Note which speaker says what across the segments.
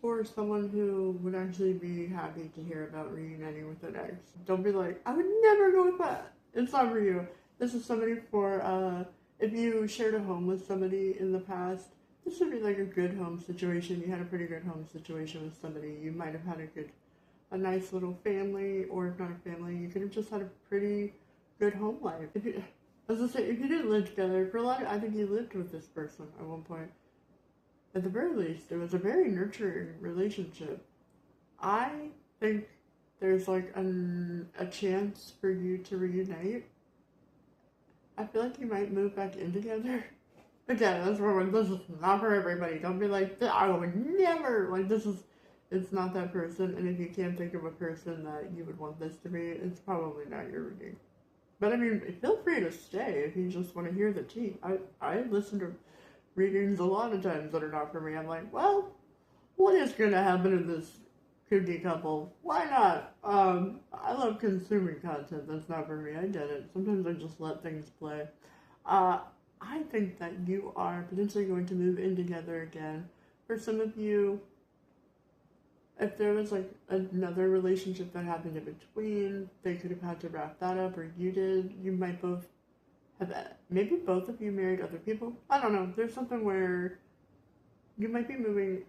Speaker 1: for someone who would actually be happy to hear about reuniting with an ex. Don't be like, I would never go with that. It's not for you. This is somebody for, if you shared a home with somebody in the past, this would be like a good home situation. You had a pretty good home situation with somebody. You might have had a nice little family, or if not a family, you could have just had a pretty good home life. As I say, if you didn't live together, for a lot of, I think you lived with this person at one point. At the very least, it was a very nurturing relationship. I think there's like a chance for you to reunite. I feel like you might move back in together. Again, this is not for everybody. Don't be like, I would never, like, it's not that person, and if you can't think of a person that you would want this to be, it's probably not your reading. But I mean, feel free to stay if you just want to hear the tea. I listen to readings a lot of times that are not for me. I'm like, well, what is going to happen to this kooky couple? Why not? I love consuming content that's not for me. I get it. Sometimes I just let things play. I think that you are potentially going to move in together again. For some of you, if there was like another relationship that happened in between, they could have had to wrap that up, or you did. You might both have, maybe both of you married other people. I don't know. There's something where you might be moving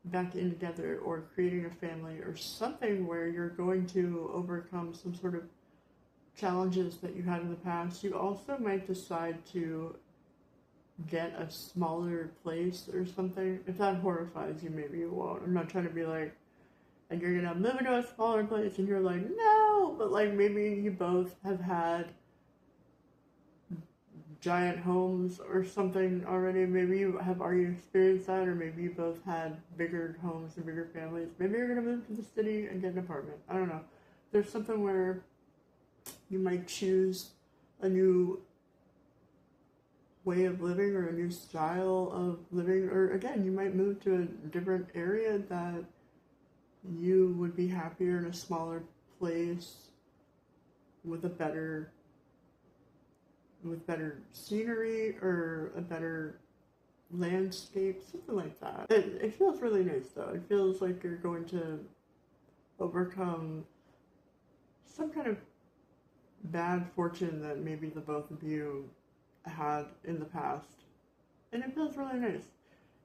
Speaker 1: back in together or creating a family or something where you're going to overcome some sort of challenges that you had in the past. You also might decide to get a smaller place or something. If that horrifies you, maybe you won't. I'm not trying to be like, and you're gonna move into a smaller place and you're like, no, but like maybe you both have had giant homes or something already. Maybe you have already experienced that, or maybe you both had bigger homes and bigger families. Maybe you're gonna move to the city and get an apartment. I don't know. There's something where you might choose a new way of living or a new style of living, or again, you might move to a different area that you would be happier in a smaller place with better scenery or a better landscape, something like that. It feels really nice though. It feels like you're going to overcome some kind of bad fortune that maybe the both of you had in the past. And it feels really nice.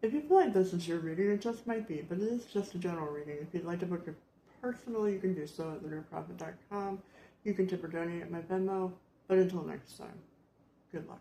Speaker 1: If you feel like this is your reading, it just might be, but it is just a general reading. If you'd like to book it personally, you can do so at thenerdprofit.com. You can tip or donate at my Venmo. But until next time, good luck.